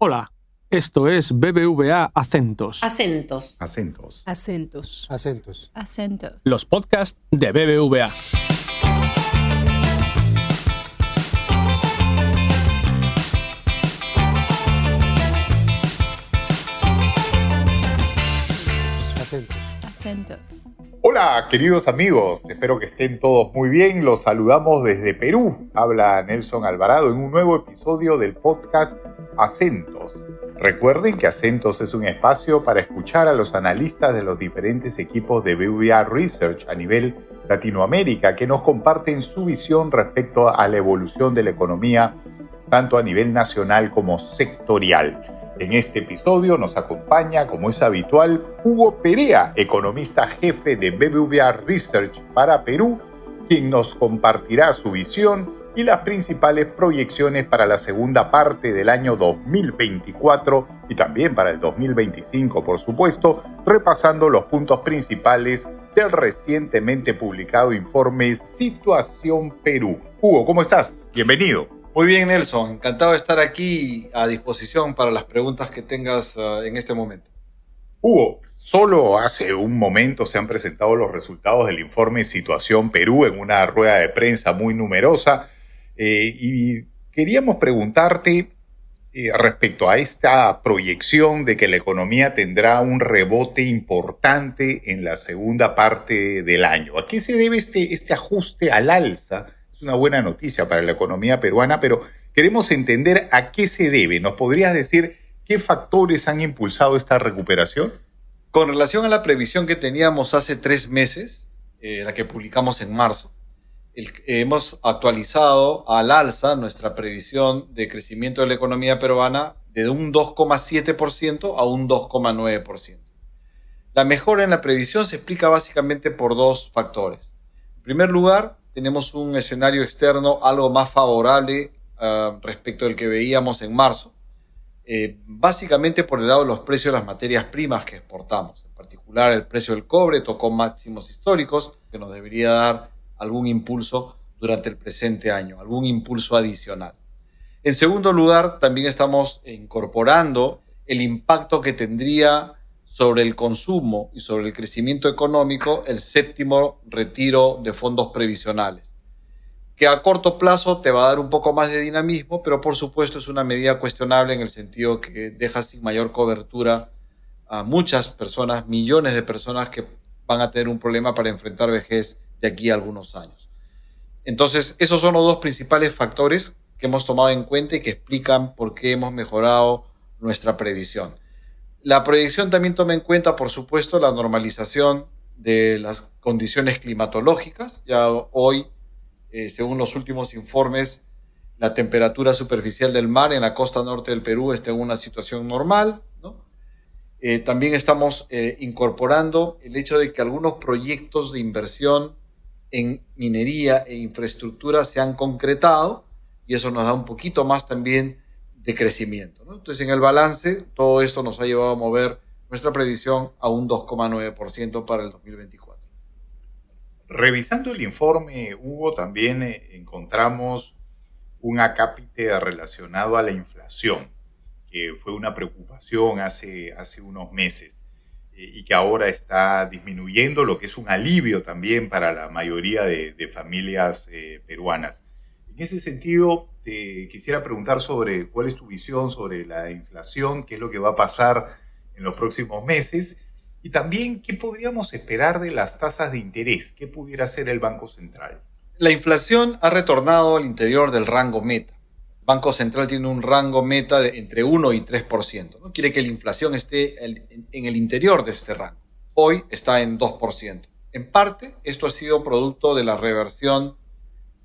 Hola, esto es BBVA Acentos. Acentos. Acentos. Acentos. Acentos. Acentos. Los podcasts de BBVA. Acentos. Acento. Hola, queridos amigos. Espero que estén todos muy bien. Los saludamos desde Perú. Habla Nelson Alvarado en un nuevo episodio del podcast Acentos. Recuerden que Acentos es un espacio para escuchar a los analistas de los diferentes equipos de BBVA Research a nivel Latinoamérica que nos comparten su visión respecto a la evolución de la economía, tanto a nivel nacional como sectorial. En este episodio nos acompaña, como es habitual, Hugo Perea, economista jefe de BBVA Research para Perú, quien nos compartirá su visión y las principales proyecciones para la segunda parte del año 2024 y también para el 2025, por supuesto, repasando los puntos principales del recientemente publicado informe Situación Perú. Hugo, ¿cómo estás? Bienvenido. Muy bien, Nelson. Encantado de estar aquí a disposición para las preguntas que tengas en este momento. Hugo, solo hace un momento se han presentado los resultados del informe Situación Perú en una rueda de prensa muy numerosa y queríamos preguntarte respecto a esta proyección de que la economía tendrá un rebote importante en la segunda parte del año. ¿A qué se debe este ajuste al alza? Es una buena noticia para la economía peruana, pero queremos entender a qué se debe. ¿Nos podrías decir qué factores han impulsado esta recuperación? Con relación a la previsión que teníamos hace 3 meses, la que publicamos en marzo, hemos actualizado al alza nuestra previsión de crecimiento de la economía peruana de un 2,7% a un 2,9%. La mejora en la previsión se explica básicamente por 2 factores. En primer lugar, tenemos un escenario externo algo más favorable respecto al que veíamos en marzo, básicamente por el lado de los precios de las materias primas que exportamos. En particular, el precio del cobre tocó máximos históricos, que nos debería dar algún impulso durante el presente año, algún impulso adicional. En segundo lugar, también estamos incorporando el impacto que tendría sobre el consumo y sobre el crecimiento económico el séptimo retiro de fondos previsionales, que a corto plazo te va a dar un poco más de dinamismo, pero por supuesto es una medida cuestionable en el sentido que deja sin mayor cobertura a muchas personas, millones de personas que van a tener un problema para enfrentar vejez de aquí a algunos años. Entonces, esos son los 2 principales factores que hemos tomado en cuenta y que explican por qué hemos mejorado nuestra previsión. La proyección también toma en cuenta, por supuesto, la normalización de las condiciones climatológicas. Ya hoy, según los últimos informes, la temperatura superficial del mar en la costa norte del Perú está en una situación normal, ¿no? También estamos incorporando el hecho de que algunos proyectos de inversión en minería e infraestructura se han concretado y eso nos da un poquito más también de crecimiento, ¿no? Entonces, en el balance, todo esto nos ha llevado a mover nuestra previsión a un 2,9% para el 2024. Revisando el informe, Hugo, también encontramos un acápite relacionado a la inflación, que fue una preocupación hace unos meses y que ahora está disminuyendo, lo que es un alivio también para la mayoría de familias peruanas. En ese sentido, te quisiera preguntar sobre cuál es tu visión sobre la inflación, qué es lo que va a pasar en los próximos meses y también qué podríamos esperar de las tasas de interés, qué pudiera hacer el Banco Central. La inflación ha retornado al interior del rango meta. El Banco Central tiene un rango meta de entre 1 y 3%, ¿no? Quiere que la inflación esté en el interior de este rango. Hoy está en 2%. En parte, esto ha sido producto de la reversión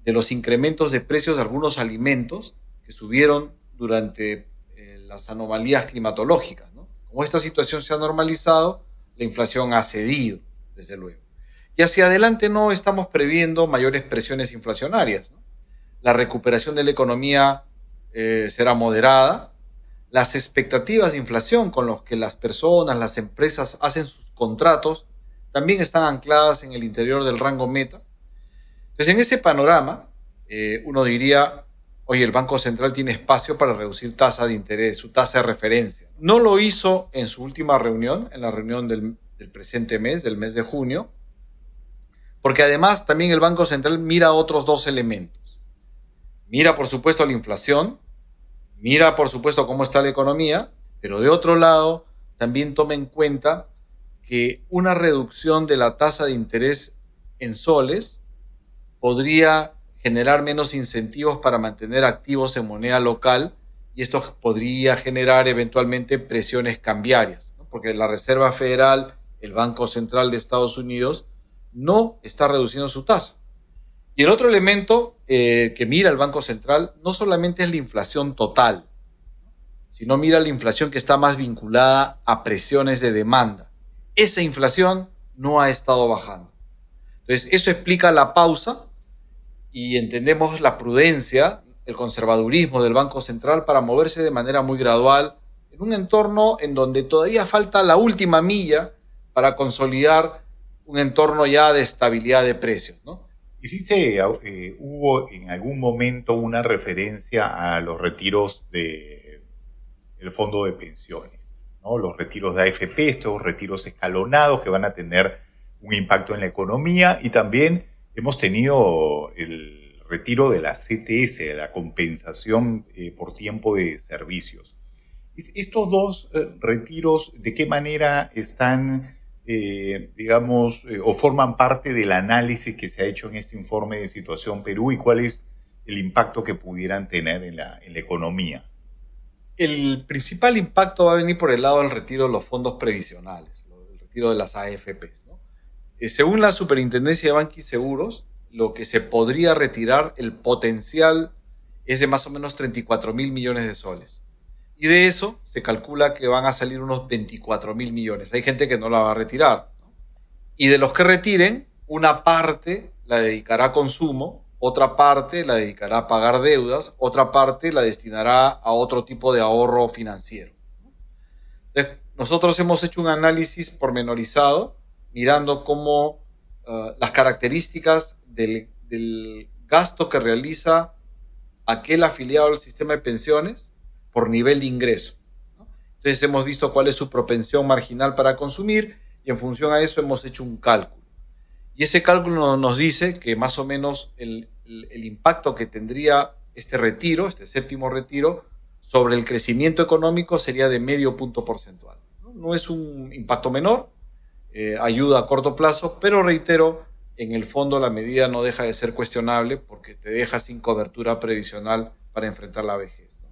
de los incrementos de precios de algunos alimentos que subieron durante las anomalías climatológicas, ¿no? Como esta situación se ha normalizado, la inflación ha cedido, desde luego. Y hacia adelante no estamos previendo mayores presiones inflacionarias, ¿no? La recuperación de la economía será moderada. Las expectativas de inflación con las que las personas, las empresas hacen sus contratos también están ancladas en el interior del rango meta. Entonces, en ese panorama, uno diría, oye, el Banco Central tiene espacio para reducir tasa de interés, su tasa de referencia. No lo hizo en su última reunión, en la reunión del presente mes, del mes de junio, porque además también el Banco Central mira otros dos elementos. Mira, por supuesto, la inflación, mira, por supuesto, cómo está la economía, pero de otro lado, también toma en cuenta que una reducción de la tasa de interés en soles podría generar menos incentivos para mantener activos en moneda local y esto podría generar eventualmente presiones cambiarias, ¿no? Porque la Reserva Federal, el Banco Central de Estados Unidos, no está reduciendo su tasa. Y el otro elemento que mira el Banco Central no solamente es la inflación total, sino mira la inflación que está más vinculada a presiones de demanda. Esa inflación no ha estado bajando. Entonces, eso explica la pausa y entendemos la prudencia, el conservadurismo del Banco Central para moverse de manera muy gradual en un entorno en donde todavía falta la última milla para consolidar un entorno ya de estabilidad de precios, ¿no? ¿Hubo en algún momento una referencia a los retiros del fondo de pensiones, ¿no? Los retiros de AFP, estos retiros escalonados que van a tener un impacto en la economía, y también hemos tenido el retiro de la CTS, de la compensación por tiempo de servicios. Estos dos retiros, ¿de qué manera están, o forman parte del análisis que se ha hecho en este informe de situación Perú, y cuál es el impacto que pudieran tener en la economía? El principal impacto va a venir por el lado del retiro de los fondos previsionales, el retiro de las AFPs, ¿no? Según la Superintendencia de Banca y Seguros, lo que se podría retirar, el potencial es de más o menos 34.000 millones de soles. Y de eso se calcula que van a salir unos 24.000 millones. Hay gente que no la va a retirar, ¿no? Y de los que retiren, una parte la dedicará a consumo, otra parte la dedicará a pagar deudas, otra parte la destinará a otro tipo de ahorro financiero. Entonces, nosotros hemos hecho un análisis pormenorizado, mirando cómo las características del gasto que realiza aquel afiliado al sistema de pensiones por nivel de ingreso, ¿no? Entonces hemos visto cuál es su propensión marginal para consumir y en función a eso hemos hecho un cálculo. Y ese cálculo nos dice que más o menos el impacto que tendría este retiro, este séptimo retiro, sobre el crecimiento económico sería de medio punto porcentual. No es un impacto menor, ayuda a corto plazo, pero reitero, en el fondo la medida no deja de ser cuestionable porque te deja sin cobertura previsional para enfrentar la vejez, ¿no?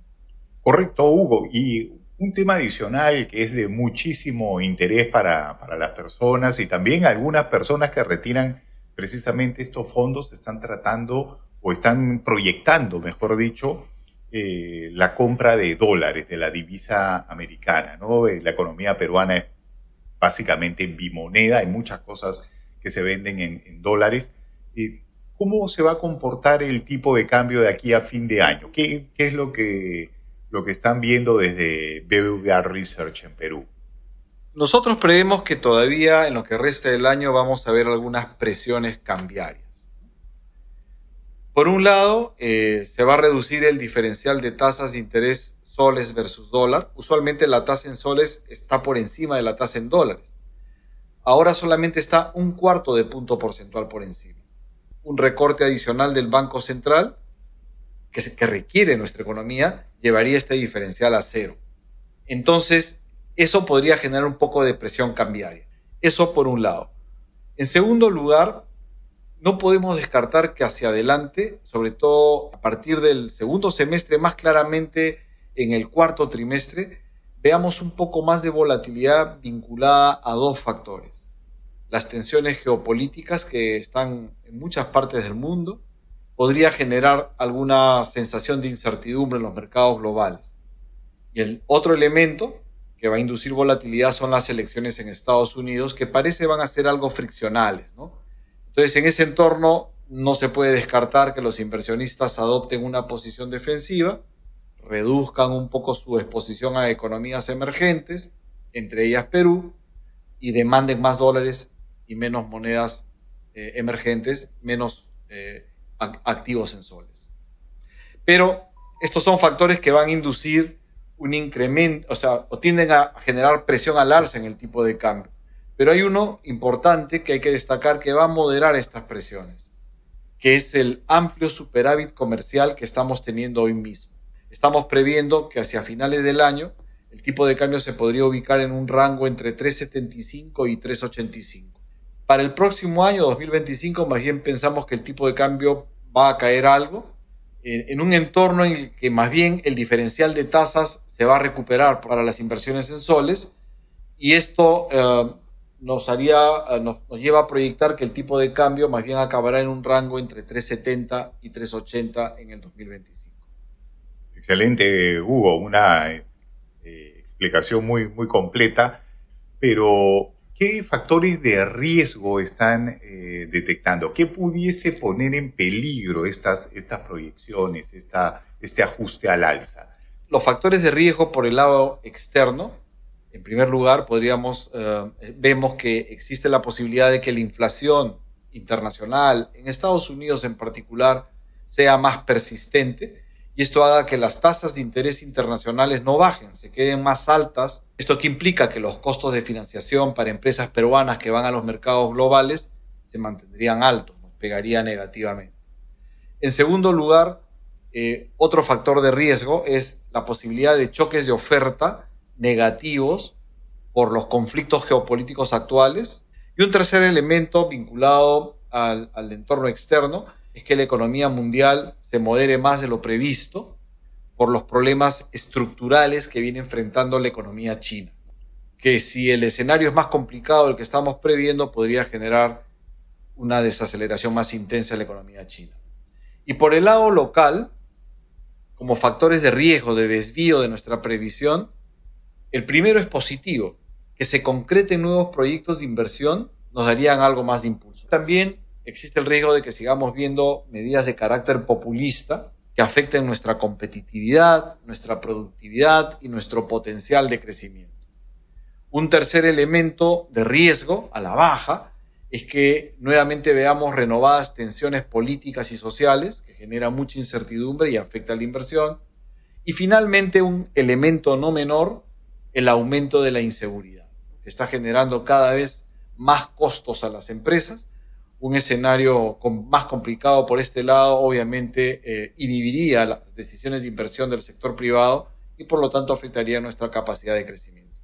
Correcto, Hugo. Y un tema adicional que es de muchísimo interés para las personas, y también algunas personas que retiran precisamente estos fondos están tratando o están proyectando, mejor dicho, la compra de dólares, de la divisa americana, ¿no? La economía peruana es básicamente bimoneda, hay muchas cosas que se venden en dólares. ¿Cómo se va a comportar el tipo de cambio de aquí a fin de año? ¿Qué es lo que están viendo desde BBVA Research en Perú? Nosotros prevemos que todavía en lo que resta del año vamos a ver algunas presiones cambiarias. Por un lado, se va a reducir el diferencial de tasas de interés soles versus dólar. Usualmente la tasa en soles está por encima de la tasa en dólares. Ahora solamente está 1/4 de punto porcentual por encima. Un recorte adicional del Banco Central que requiere nuestra economía llevaría este diferencial a cero. Entonces, eso podría generar un poco de presión cambiaria. Eso por un lado. En segundo lugar, no podemos descartar que hacia adelante, sobre todo a partir del segundo semestre, más claramente en el cuarto trimestre, veamos un poco más de volatilidad vinculada a dos factores. Las tensiones geopolíticas que están en muchas partes del mundo podría generar alguna sensación de incertidumbre en los mercados globales. Y el otro elemento que va a inducir volatilidad son las elecciones en Estados Unidos, que parece van a ser algo friccionales, ¿no? Entonces, en ese entorno no se puede descartar que los inversionistas adopten una posición defensiva, reduzcan un poco su exposición a economías emergentes, entre ellas Perú, y demanden más dólares y menos monedas emergentes, menos activos en soles. Pero estos son factores que van a inducir un incremento, o tienden a generar presión al alza en el tipo de cambio. Pero hay uno importante que hay que destacar que va a moderar estas presiones, que es el amplio superávit comercial que estamos teniendo hoy mismo. Estamos previendo que hacia finales del año el tipo de cambio se podría ubicar en un rango entre 3.75 y 3.85. Para el próximo año, 2025, más bien pensamos que el tipo de cambio va a caer algo, en un entorno en el que más bien el diferencial de tasas se va a recuperar para las inversiones en soles, y esto nos lleva a proyectar que el tipo de cambio más bien acabará en un rango entre 3.70 y 3.80 en el 2025. Excelente, Hugo, una explicación muy, muy completa, pero ¿qué factores de riesgo están detectando? ¿Qué pudiese poner en peligro estas proyecciones, este ajuste al alza? Los factores de riesgo por el lado externo, en primer lugar, vemos que existe la posibilidad de que la inflación internacional, en Estados Unidos en particular, sea más persistente, y esto haga que las tasas de interés internacionales no bajen, se queden más altas. Esto que implica que los costos de financiación para empresas peruanas que van a los mercados globales se mantendrían altos, nos pegaría negativamente. En segundo lugar, otro factor de riesgo es la posibilidad de choques de oferta negativos por los conflictos geopolíticos actuales. Y un tercer elemento vinculado al entorno externo es que la economía mundial se modere más de lo previsto por los problemas estructurales que viene enfrentando la economía china. Que si el escenario es más complicado del que estamos previendo, podría generar una desaceleración más intensa de la economía china. Y por el lado local, como factores de riesgo, de desvío de nuestra previsión, el primero es positivo. Que se concreten nuevos proyectos de inversión nos darían algo más de impulso. También existe el riesgo de que sigamos viendo medidas de carácter populista que afecten nuestra competitividad, nuestra productividad y nuestro potencial de crecimiento. Un tercer elemento de riesgo a la baja es que nuevamente veamos renovadas tensiones políticas y sociales que generan mucha incertidumbre y afecta a la inversión. Y finalmente, un elemento no menor, el aumento de la inseguridad, que está generando cada vez más costos a las empresas. Un escenario más complicado por este lado, obviamente, inhibiría las decisiones de inversión del sector privado y por lo tanto afectaría nuestra capacidad de crecimiento.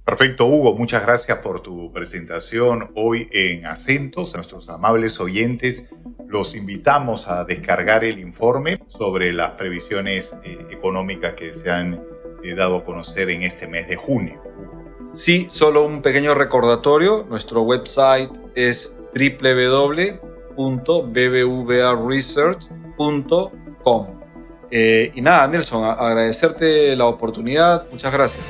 Perfecto, Hugo. Muchas gracias por tu presentación hoy en Acentos. A nuestros amables oyentes los invitamos a descargar el informe sobre las previsiones económicas que se han dado a conocer en este mes de junio. Sí, solo un pequeño recordatorio. Nuestro website es www.bbvaresearch.com. Y nada, Nelson, agradecerte la oportunidad. Muchas gracias.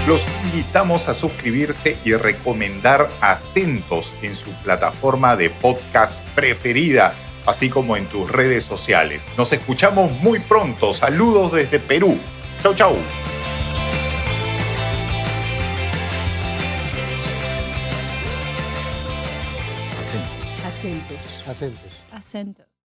Los invitamos a suscribirse y recomendar Acentos en su plataforma de podcast preferida, así como en tus redes sociales. Nos escuchamos muy pronto. Saludos desde Perú. Chau, chau. Acentos. Acentos.